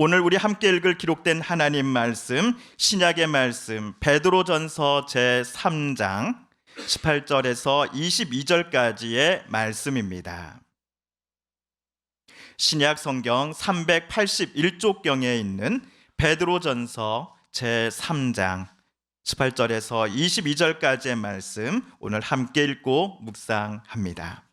오늘 우리 함께 읽을 기록된 하나님 말씀, 신약의 말씀 베드로전서 제3장 18절에서 22절까지의 말씀입니다. 신약 성경 381쪽경에 있는 베드로전서 제3장 18절에서 22절까지의 말씀 오늘 함께 읽고 묵상합니다.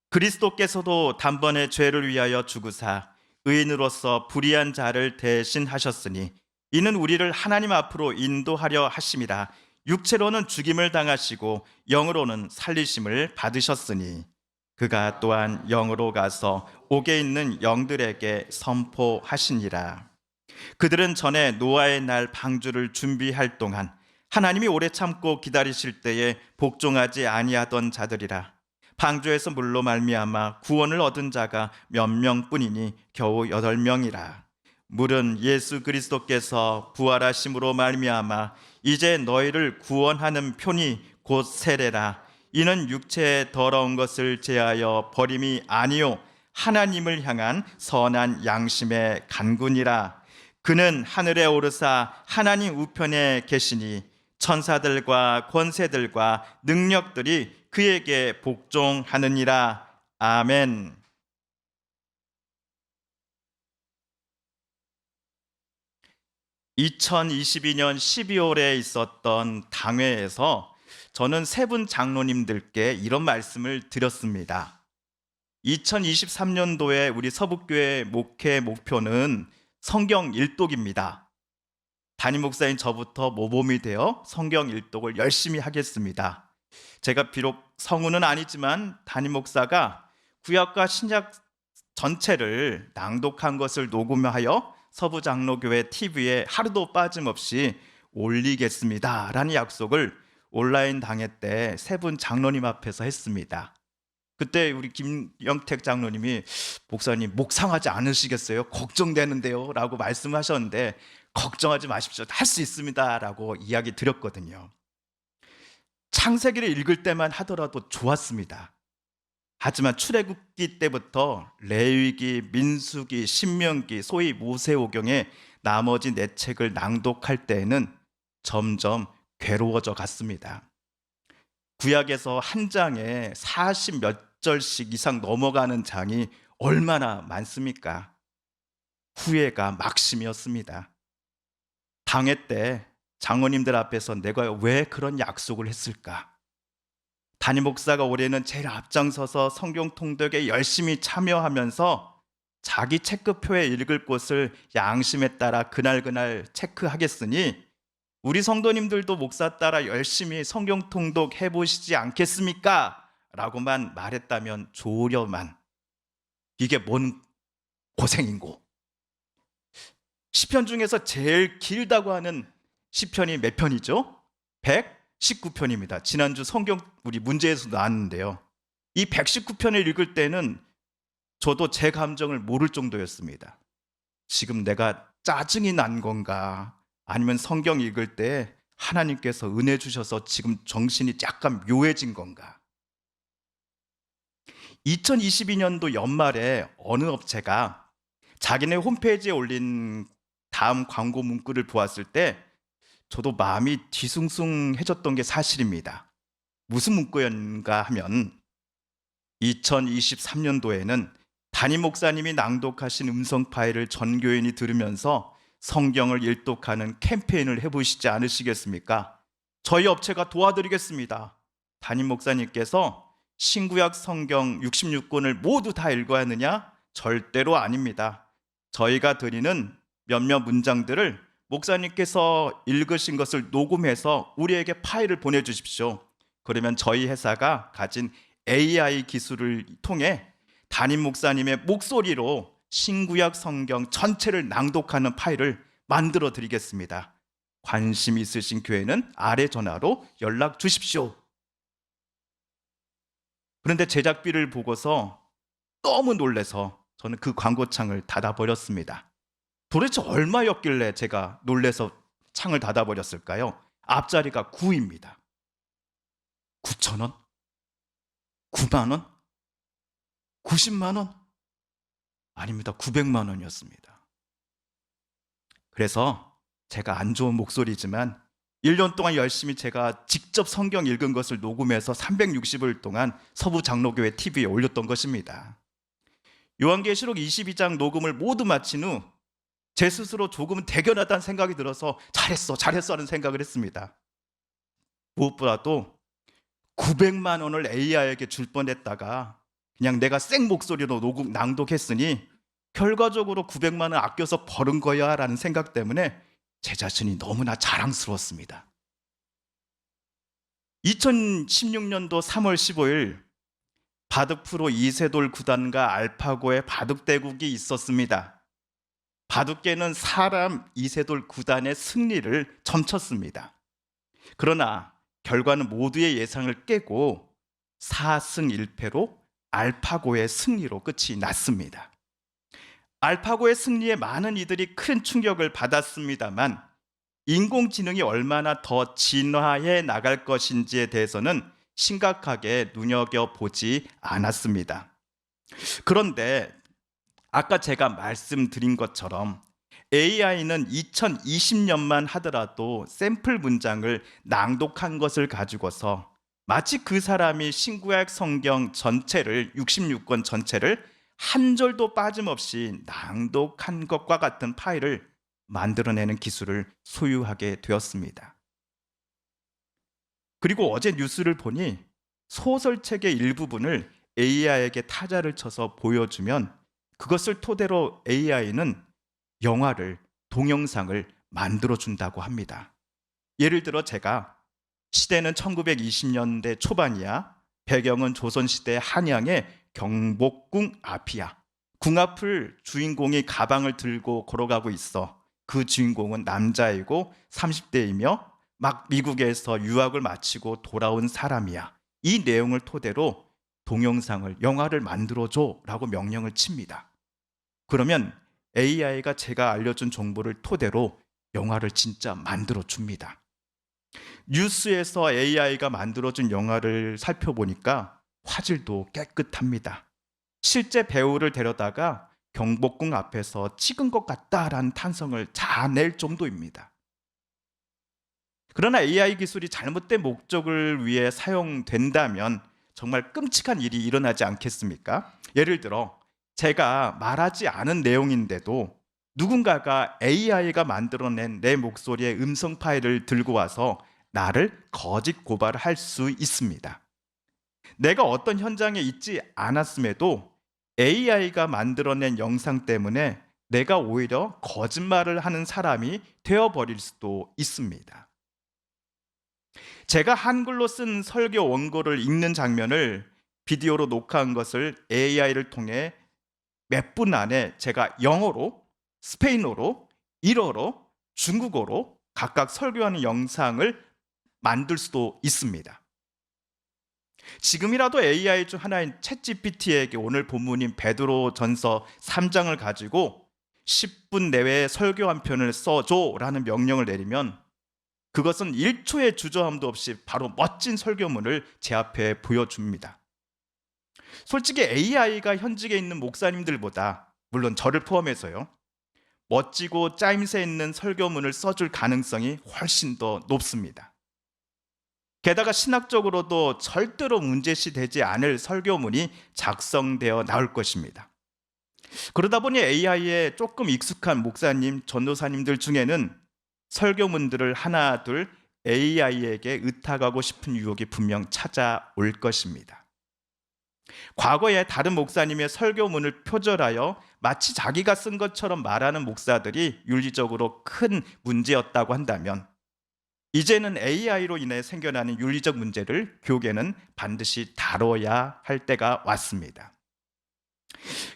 그리스도께서도 단번에 죄를 위하여 죽으사 의인으로서 불의한 자를 대신하셨으니 이는 우리를 하나님 앞으로 인도하려 하심이라. 육체로는 죽임을 당하시고 영으로는 살리심을 받으셨으니 그가 또한 영으로 가서 옥에 있는 영들에게 선포하시니라. 그들은 전에 노아의 날 방주를 준비할 동안 하나님이 오래 참고 기다리실 때에 복종하지 아니하던 자들이라. 방주에서 물로 말미암아 구원을 얻은 자가 몇 명뿐이니 겨우 8명이라. 물은 예수 그리스도께서 부활하심으로 말미암아 이제 너희를 구원하는 표니 곧 세례라. 이는 육체의 더러운 것을 제하여 버림이 아니요 하나님을 향한 선한 양심의 간구니라. 그는 하늘에 오르사 하나님 우편에 계시니 천사들과 권세들과 능력들이 그에게 복종하느니라. 아멘. (2022년 12월에) 있었던 당회에서 저는 세 분 장로님들께 이런 말씀을 드렸습니다. 2023년도에 우리 서북교회 목회 목표는 성경 일독입니다. 담임 목사인 저부터 모범이 되어 성경 일독을 열심히 하겠습니다. 제가 비록 성우는 아니지만 담임 목사가 구약과 신약 전체를 낭독한 것을 녹음하여 서부장로교회 TV에 하루도 빠짐없이 올리겠습니다 라는 약속을 온라인 당회 때 세 분 장로님 앞에서 했습니다. 그때 우리 김영택 장로님이 목사님 목상하지 않으시겠어요? 걱정되는데요 라고 말씀하셨는데 걱정하지 마십시오. 할 수 있습니다 라고 이야기 드렸거든요. 창세기를 읽을 때만 하더라도 좋았습니다. 하지만 출애굽기 때부터 레위기, 민수기, 신명기, 소위 모세오경의 나머지 네 책을 낭독할 때에는 점점 괴로워져 갔습니다. 구약에서 한 장에 40 몇 절씩 이상 넘어가는 장이 얼마나 많습니까? 후회가 막심이었습니다. 당회 때 장로님들 앞에서 내가 왜 그런 약속을 했을까? 담임 목사가 올해는 제일 앞장서서 성경 통독에 열심히 참여하면서 자기 체크표에 읽을 곳을 양심에 따라 그날 체크하겠으니 우리 성도님들도 목사 따라 열심히 성경 통독 해보시지 않겠습니까? 라고만 말했다면 좋으려만. 이게 뭔 고생인고. 시편 중에서 제일 길다고 하는 시편이 몇 편이죠? 119편입니다. 지난주 성경 우리 문제에서 나왔는데요. 이 119편을 읽을 때는 저도 제 감정을 모를 정도였습니다. 지금 내가 짜증이 난 건가? 아니면 성경 읽을 때 하나님께서 은혜 주셔서 지금 정신이 약간 묘해진 건가? 2022년도 연말에 어느 업체가 자기네 홈페이지에 올린 다음 광고 문구를 보았을 때 저도 마음이 뒤숭숭해졌던 게 사실입니다. 무슨 문구였는가 하면 2023년도에는 담임 목사님이 낭독하신 음성 파일을 전 교인이 들으면서 성경을 일독하는 캠페인을 해보시지 않으시겠습니까? 저희 업체가 도와드리겠습니다. 담임 목사님께서 신구약 성경 66권을 모두 다 읽어야 하느냐? 절대로 아닙니다. 저희가 드리는 몇몇 문장들을 목사님께서 읽으신 것을 녹음해서 우리에게 파일을 보내주십시오. 그러면 저희 회사가 가진 AI 기술을 통해 담임 목사님의 목소리로 신구약 성경 전체를 낭독하는 파일을 만들어 드리겠습니다. 관심 있으신 교회는 아래 전화로 연락 주십시오. 그런데 제작비를 보고서 너무 놀라서 저는 그 광고창을 닫아버렸습니다. 도대체 얼마였길래 제가 놀라서 창을 닫아버렸을까요? 앞자리가 9입니다. 9,000원? 9만 원? 90만 원? 아닙니다. 900만 원이었습니다. 그래서 제가 안 좋은 목소리지만 1년 동안 열심히 제가 직접 성경 읽은 것을 녹음해서 360일 동안 서부 장로교회 TV에 올렸던 것입니다. 요한계시록 22장 녹음을 모두 마친 후 제 스스로 조금은 대견하다는 생각이 들어서 잘했어 하는 생각을 했습니다. 무엇보다도 900만 원을 AI에게 줄 뻔했다가 그냥 내가 생 목소리로 낭독했으니 결과적으로 900만 원 아껴서 벌은 거야 라는 생각 때문에 제 자신이 너무나 자랑스러웠습니다. 2016년도 3월 15일 바둑 프로 이세돌 구단과 알파고의 바둑 대국이 있었습니다. 바둑계는 사람 이세돌 구단의 승리를 점쳤습니다. 그러나 결과는 모두의 예상을 깨고 4승 1패로 알파고의 승리로 끝이 났습니다. 알파고의 승리에 많은 이들이 큰 충격을 받았습니다만 인공지능이 얼마나 더 진화해 나갈 것인지에 대해서는 심각하게 눈여겨보지 않았습니다. 그런데 아까 제가 말씀드린 것처럼 AI는 2020년만 하더라도 샘플 문장을 낭독한 것을 가지고서 마치 그 사람이 신구약 성경 전체를 66권 전체를 한 절도 빠짐없이 낭독한 것과 같은 파일을 만들어내는 기술을 소유하게 되었습니다. 그리고 어제 뉴스를 보니 소설책의 일부분을 AI에게 타자를 쳐서 보여주면 그것을 토대로 AI는 영화를, 동영상을 만들어준다고 합니다. 예를 들어 제가 시대는 1920년대 초반이야. 배경은 조선시대 한양의 경복궁 앞이야. 궁 앞을 주인공이 가방을 들고 걸어가고 있어. 그 주인공은 남자이고 30대이며 막 미국에서 유학을 마치고 돌아온 사람이야. 이 내용을 토대로 동영상을, 영화를 만들어줘 라고 명령을 칩니다. 그러면 AI가 제가 알려준 정보를 토대로 영화를 진짜 만들어줍니다. 뉴스에서 AI가 만들어준 영화를 살펴보니까 화질도 깨끗합니다. 실제 배우를 데려다가 경복궁 앞에서 찍은 것 같다라는 탄성을 자아낼 정도입니다. 그러나 AI 기술이 잘못된 목적을 위해 사용된다면 정말 끔찍한 일이 일어나지 않겠습니까? 예를 들어 제가 말하지 않은 내용인데도 누군가가 AI가 만들어낸 내 목소리의 음성 파일을 들고 와서 나를 거짓 고발할 수 있습니다. 내가 어떤 현장에 있지 않았음에도 AI가 만들어낸 영상 때문에 내가 오히려 거짓말을 하는 사람이 되어버릴 수도 있습니다. 제가 한글로 쓴 설교 원고를 읽는 장면을 비디오로 녹화한 것을 AI를 통해 몇 분 안에 제가 영어로, 스페인어로, 일어로, 중국어로 각각 설교하는 영상을 만들 수도 있습니다. 지금이라도 AI 중 하나인 챗GPT에게 오늘 본문인 베드로전서 3장을 가지고 10분 내외에 설교 한 편을 써줘라는 명령을 내리면 그것은 1초의 주저함도 없이 바로 멋진 설교문을 제 앞에 보여줍니다. 솔직히 AI가 현직에 있는 목사님들보다, 물론 저를 포함해서요, 멋지고 짜임새 있는 설교문을 써줄 가능성이 훨씬 더 높습니다. 게다가 신학적으로도 절대로 문제시 되지 않을 설교문이 작성되어 나올 것입니다. 그러다 보니 AI에 조금 익숙한 목사님, 전도사님들 중에는 설교문들을 하나 둘 AI에게 의탁하고 싶은 유혹이 분명 찾아올 것입니다. 과거에 다른 목사님의 설교문을 표절하여 마치 자기가 쓴 것처럼 말하는 목사들이 윤리적으로 큰 문제였다고 한다면 이제는 AI로 인해 생겨나는 윤리적 문제를 교계는 반드시 다뤄야 할 때가 왔습니다.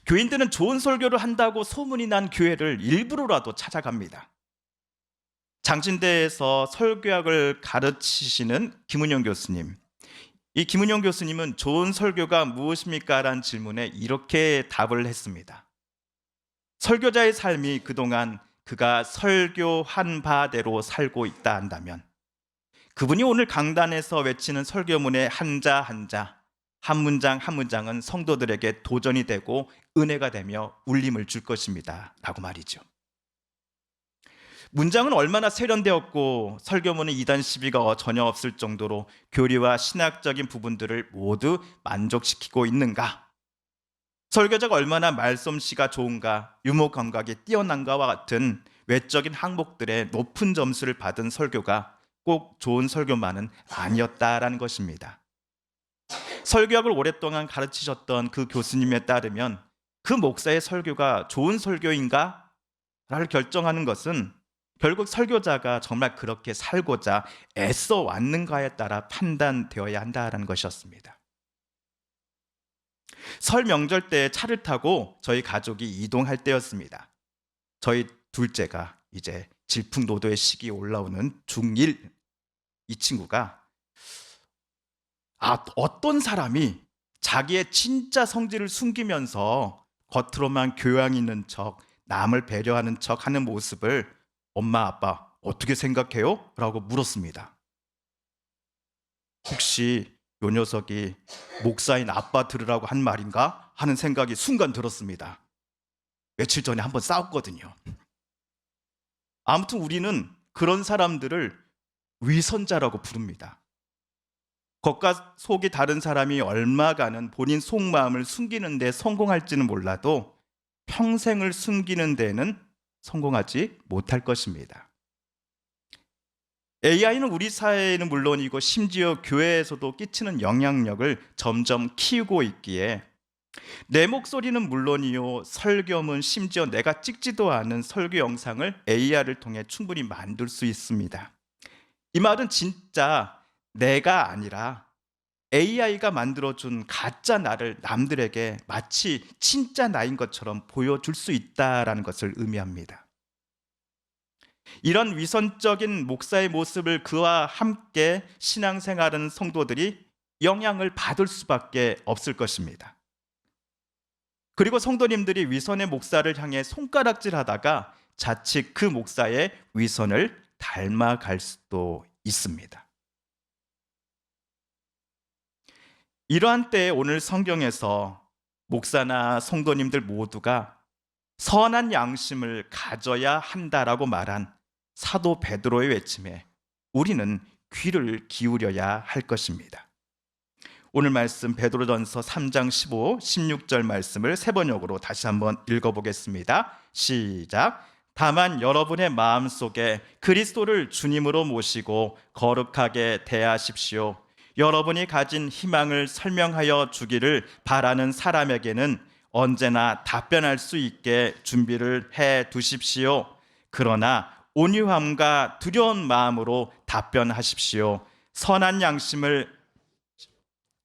교인들은 좋은 설교를 한다고 소문이 난 교회를 일부러라도 찾아갑니다. 장신대에서 설교학을 가르치시는 김은영 교수님, 이 김은영 교수님은 좋은 설교가 무엇입니까? 라는 질문에 이렇게 답을 했습니다. 설교자의 삶이 그동안 그가 설교한 바대로 살고 있다 한다면 그분이 오늘 강단에서 외치는 설교문의 한자 한자 한 문장 한 문장은 성도들에게 도전이 되고 은혜가 되며 울림을 줄 것입니다. 라고 말이죠. 문장은 얼마나 세련되었고 설교문은 이단 시비가 전혀 없을 정도로 교리와 신학적인 부분들을 모두 만족시키고 있는가? 설교자가 얼마나 말솜씨가 좋은가, 유머 감각이 뛰어난가와 같은 외적인 항목들의 높은 점수를 받은 설교가 꼭 좋은 설교만은 아니었다라는 것입니다. 설교학을 오랫동안 가르치셨던 그 교수님에 따르면 그 목사의 설교가 좋은 설교인가? 를 결정하는 것은 결국 설교자가 정말 그렇게 살고자 애써 왔는가에 따라 판단되어야 한다는 것이었습니다. 설 명절 때 차를 타고 저희 가족이 이동할 때였습니다. 저희 둘째가 이제 질풍노도의 시기에 올라오는 중1, 이 친구가 어떤 사람이 자기의 진짜 성질을 숨기면서 겉으로만 교양 있는 척, 남을 배려하는 척 하는 모습을 엄마, 아빠 어떻게 생각해요? 라고 물었습니다. 혹시 요 녀석이 목사인 아빠 들으라고 한 말인가? 하는 생각이 순간 들었습니다. 며칠 전에 한번 싸웠거든요. 아무튼 우리는 그런 사람들을 위선자라고 부릅니다. 겉과 속이 다른 사람이 얼마간은 본인 속마음을 숨기는 데 성공할지는 몰라도 평생을 숨기는 데는 성공하지 못할 것입니다. AI는 우리 사회에는 물론이고 심지어 교회에서도 끼치는 영향력을 점점 키우고 있기에 내 목소리는 물론이요, 설교문, 심지어 내가 찍지도 않은 설교 영상을 AI를 통해 충분히 만들 수 있습니다. 이 말은 진짜 내가 아니라 AI가 만들어준 가짜 나를 남들에게 마치 진짜 나인 것처럼 보여줄 수 있다는 것을 의미합니다. 이런 위선적인 목사의 모습을 그와 함께 신앙생활하는 성도들이 영향을 받을 수밖에 없을 것입니다. 그리고 성도님들이 위선의 목사를 향해 손가락질하다가 자칫 그 목사의 위선을 닮아갈 수도 있습니다. 이러한 때에 오늘 성경에서 목사나 성도님들 모두가 선한 양심을 가져야 한다라고 말한 사도 베드로의 외침에 우리는 귀를 기울여야 할 것입니다. 오늘 말씀 베드로전서 3장 15, 16절 말씀을 세 번역으로 다시 한번 읽어보겠습니다. 시작. 다만 여러분의 마음속에 그리스도를 주님으로 모시고 거룩하게 대하십시오. 여러분이 가진 희망을 설명하여 주기를 바라는 사람에게는 언제나 답변할 수 있게 준비를 해 두십시오. 그러나 온유함과 두려운 마음으로 답변하십시오. 선한 양심을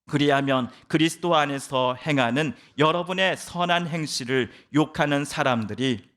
그리하면 그리스도 안에서 행하는 여러분의 선한 행실을 욕하는 사람들이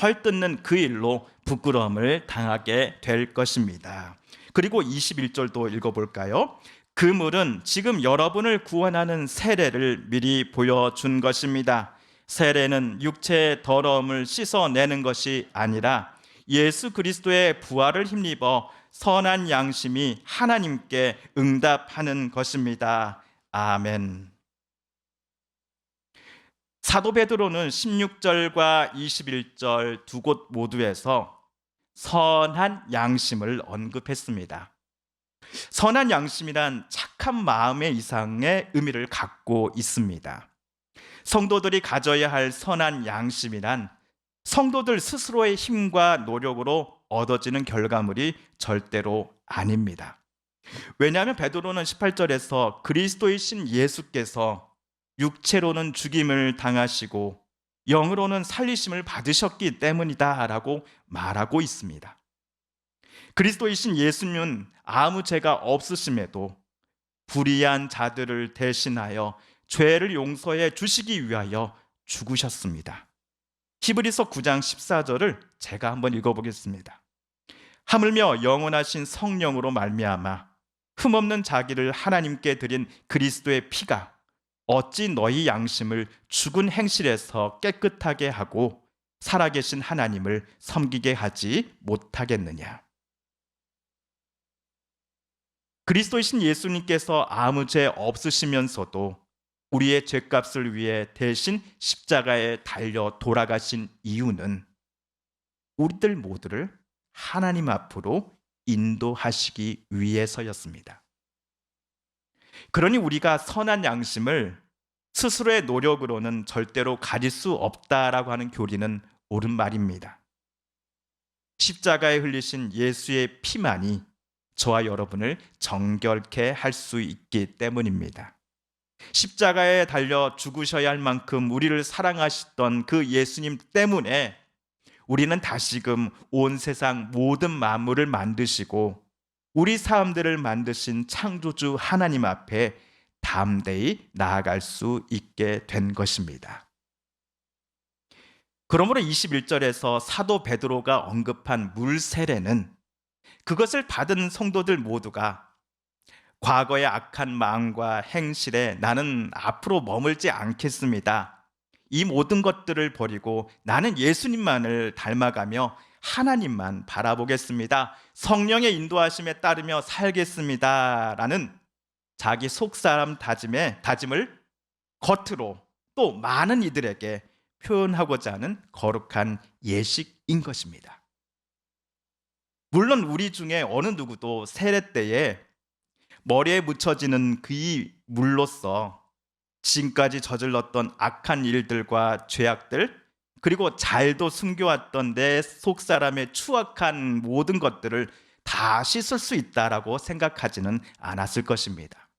헐뜯는 그 일로 부끄러움을 당하게 될 것입니다. 그리고 21절도 읽어볼까요? 그물은 지금 여러분을 구원하는 세례를 미리 보여준 것입니다. 세례는 육체의 더러움을 씻어내는 것이 아니라 예수 그리스도의 부활을 힘입어 선한 양심이 하나님께 응답하는 것입니다. 아멘. 사도 베드로는 16절과 21절 두 곳 모두에서 선한 양심을 언급했습니다. 선한 양심이란 착한 마음의 이상의 의미를 갖고 있습니다. 성도들이 가져야 할 선한 양심이란 성도들 스스로의 힘과 노력으로 얻어지는 결과물이 절대로 아닙니다. 왜냐하면 베드로는 18절에서 그리스도이신 예수께서 육체로는 죽임을 당하시고 영으로는 살리심을 받으셨기 때문이다 라고 말하고 있습니다. 그리스도이신 예수님은 아무 죄가 없으심에도 불의한 자들을 대신하여 죄를 용서해 주시기 위하여 죽으셨습니다. 히브리서 9장 14절을 제가 한번 읽어보겠습니다. 하물며 영원하신 성령으로 말미암아 흠없는 자기를 하나님께 드린 그리스도의 피가 어찌 너희 양심을 죽은 행실에서 깨끗하게 하고 살아계신 하나님을 섬기게 하지 못하겠느냐. 그리스도이신 예수님께서 아무 죄 없으시면서도 우리의 죄값을 위해 대신 십자가에 달려 돌아가신 이유는 우리들 모두를 하나님 앞으로 인도하시기 위해서였습니다. 그러니 우리가 선한 양심을 스스로의 노력으로는 절대로 가질 수 없다라고 하는 교리는 옳은 말입니다. 십자가에 흘리신 예수의 피만이 저와 여러분을 정결케 할 수 있기 때문입니다. 십자가에 달려 죽으셔야 할 만큼 우리를 사랑하시던 그 예수님 때문에 우리는 다시금 온 세상 모든 만물을 만드시고 우리 사람들을 만드신 창조주 하나님 앞에 담대히 나아갈 수 있게 된 것입니다. 그러므로 21절에서 사도 베드로가 언급한 물 세례는 그것을 받은 성도들 모두가 과거의 악한 마음과 행실에 나는 앞으로 머물지 않겠습니다. 이 모든 것들을 버리고 나는 예수님만을 닮아가며 하나님만 바라보겠습니다. 성령의 인도하심에 따르며 살겠습니다. 라는 자기 속사람 다짐을 겉으로 또 많은 이들에게 표현하고자 하는 거룩한 예식인 것입니다. 물론 우리 중에 어느 누구도 세례 때에 머리에 묻혀지는 그 물로써 지금까지 저질렀던 악한 일들과 죄악들, 그리고 잘도 숨겨왔던 내 속사람의 추악한 모든 것들을 다 씻을 수 있다라고 생각하지는 않았을 것입니다.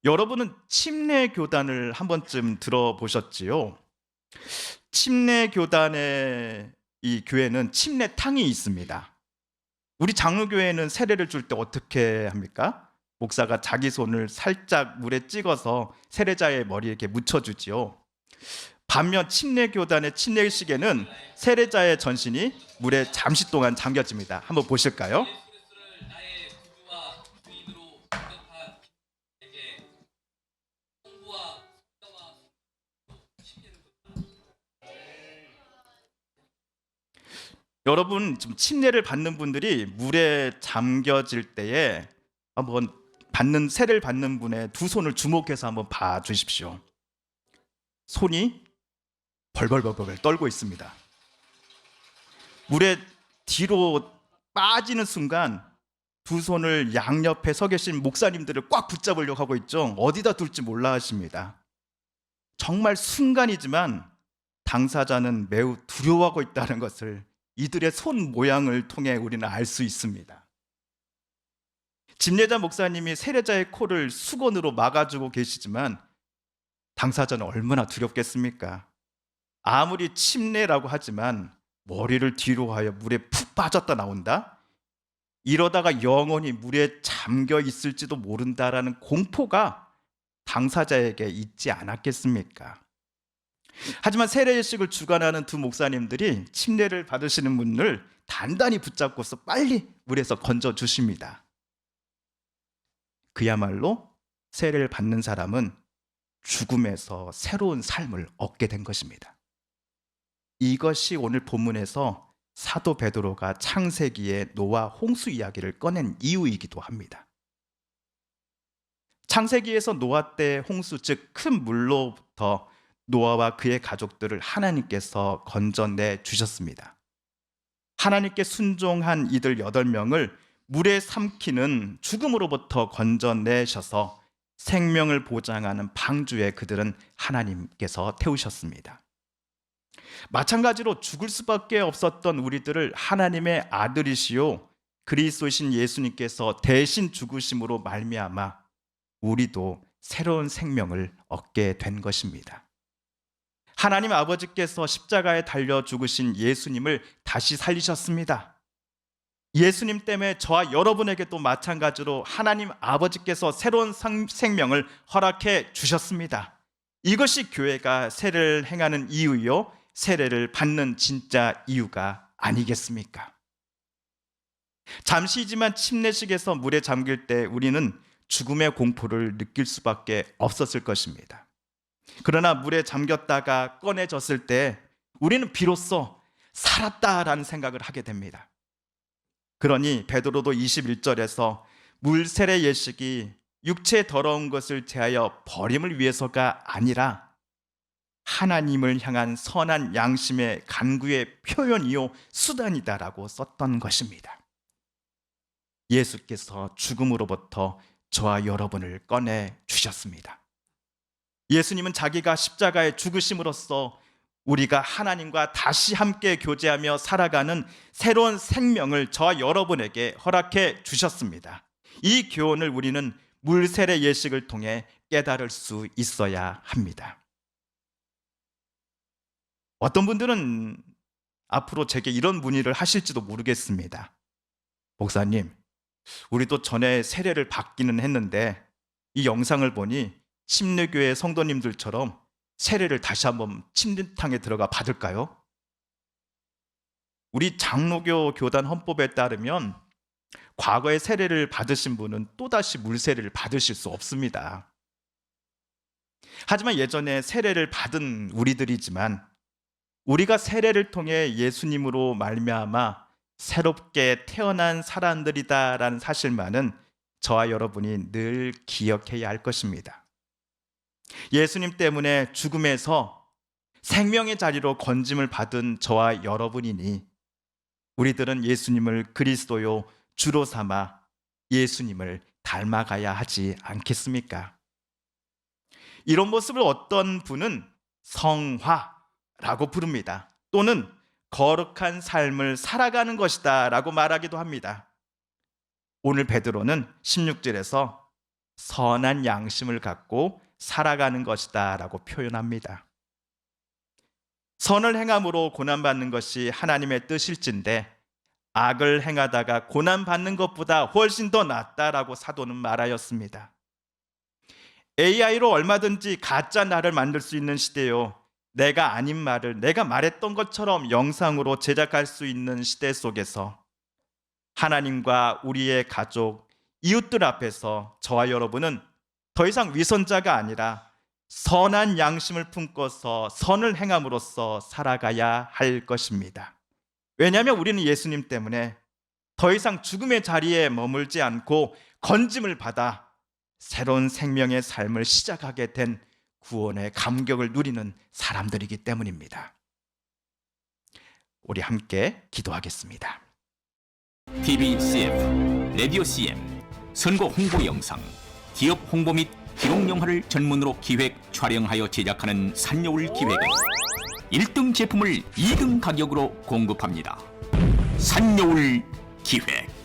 여러분은 침례 교단을 한 번쯤 들어보셨지요? 침례 교단의 이 교회는 침례탕이 있습니다. 우리 장로교회는 세례를 줄 때 어떻게 합니까? 목사가 자기 손을 살짝 물에 찍어서 세례자의 머리에 이렇게 묻혀주지요. 반면 침례교단의 침례식에는 세례자의 전신이 물에 잠시 동안 잠겨집니다. 한번 보실까요? 여러분, 좀 침례를 받는 분들이 물에 잠겨질 때에 한번 세례를 받는 분의 두 손을 주목해서 한번 봐 주십시오. 손이 벌벌벌벌 떨고 있습니다. 물에 뒤로 빠지는 순간 두 손을 양옆에 서 계신 목사님들을 꽉 붙잡으려고 하고 있죠. 어디다 둘지 몰라 하십니다. 정말 순간이지만 당사자는 매우 두려워하고 있다는 것을 이들의 손 모양을 통해 우리는 알 수 있습니다. 집례자 목사님이 세례자의 코를 수건으로 막아주고 계시지만 당사자는 얼마나 두렵겠습니까? 아무리 침례라고 하지만 머리를 뒤로 하여 물에 푹 빠졌다 나온다? 이러다가 영원히 물에 잠겨 있을지도 모른다라는 공포가 당사자에게 있지 않았겠습니까? 하지만 세례식을 주관하는 두 목사님들이 침례를 받으시는 분을 단단히 붙잡고서 빨리 물에서 건져 주십니다. 그야말로 세례를 받는 사람은 죽음에서 새로운 삶을 얻게 된 것입니다. 이것이 오늘 본문에서 사도 베드로가 창세기의 노아 홍수 이야기를 꺼낸 이유이기도 합니다. 창세기에서 노아 때 홍수, 즉 큰 물로부터 노아와 그의 가족들을 하나님께서 건져내 주셨습니다. 하나님께 순종한 이들 8명을 물에 삼키는 죽음으로부터 건져내셔서 생명을 보장하는 방주에 그들은 하나님께서 태우셨습니다. 마찬가지로 죽을 수밖에 없었던 우리들을 하나님의 아들이시요 그리스도이신 예수님께서 대신 죽으심으로 말미암아 우리도 새로운 생명을 얻게 된 것입니다. 하나님 아버지께서 십자가에 달려 죽으신 예수님을 다시 살리셨습니다. 예수님 때문에 저와 여러분에게도 마찬가지로 하나님 아버지께서 새로운 생명을 허락해 주셨습니다. 이것이 교회가 세례를 행하는 이유요, 세례를 받는 진짜 이유가 아니겠습니까? 잠시지만 침례식에서 물에 잠길 때 우리는 죽음의 공포를 느낄 수밖에 없었을 것입니다. 그러나 물에 잠겼다가 꺼내졌을 때 우리는 비로소 살았다라는 생각을 하게 됩니다. 그러니 베드로도 21절에서 물세례 예식이 육체의 더러운 것을 제하여 버림을 위해서가 아니라 하나님을 향한 선한 양심의 간구의 표현이요 수단이다라고 썼던 것입니다. 예수께서 죽음으로부터 저와 여러분을 꺼내 주셨습니다. 예수님은 자기가 십자가에 죽으심으로써 우리가 하나님과 다시 함께 교제하며 살아가는 새로운 생명을 저와 여러분에게 허락해 주셨습니다. 이 교훈을 우리는 물세례 예식을 통해 깨달을 수 있어야 합니다. 어떤 분들은 앞으로 제게 이런 문의를 하실지도 모르겠습니다. 목사님, 우리도 전에 세례를 받기는 했는데 이 영상을 보니 침례교회 성도님들처럼 세례를 다시 한번 침례탕에 들어가 받을까요? 우리 장로교 교단 헌법에 따르면 과거에 세례를 받으신 분은 또다시 물세례를 받으실 수 없습니다. 하지만 예전에 세례를 받은 우리들이지만 우리가 세례를 통해 예수님으로 말미암아 새롭게 태어난 사람들이다라는 사실만은 저와 여러분이 늘 기억해야 할 것입니다. 예수님 때문에 죽음에서 생명의 자리로 건짐을 받은 저와 여러분이니 우리들은 예수님을 그리스도요 주로 삼아 예수님을 닮아가야 하지 않겠습니까? 이런 모습을 어떤 분은 성화라고 부릅니다. 또는 거룩한 삶을 살아가는 것이다 라고 말하기도 합니다. 오늘 베드로는 16절에서 선한 양심을 갖고 살아가는 것이다 라고 표현합니다. 선을 행함으로 고난받는 것이 하나님의 뜻일진데 악을 행하다가 고난받는 것보다 훨씬 더 낫다라고 사도는 말하였습니다. AI로 얼마든지 가짜 나를 만들 수 있는 시대요, 내가 아닌 말을 내가 말했던 것처럼 영상으로 제작할 수 있는 시대 속에서 하나님과 우리의 가족, 이웃들 앞에서 저와 여러분은 더 이상 위선자가 아니라 선한 양심을 품고서 선을 행함으로써 살아가야 할 것입니다. 왜냐하면 우리는 예수님 때문에 더 이상 죽음의 자리에 머물지 않고 건짐을 받아 새로운 생명의 삶을 시작하게 된 구원의 감격을 누리는 사람들이기 때문입니다. 우리 함께 기도하겠습니다. TV CF, 라디오 CM, 선거 홍보 영상, 기업 홍보 및 기록 영화를 전문으로 기획, 촬영하여 제작하는 산여울 기획은 1등 제품을 2등 가격으로 공급합니다. 산여울 기획.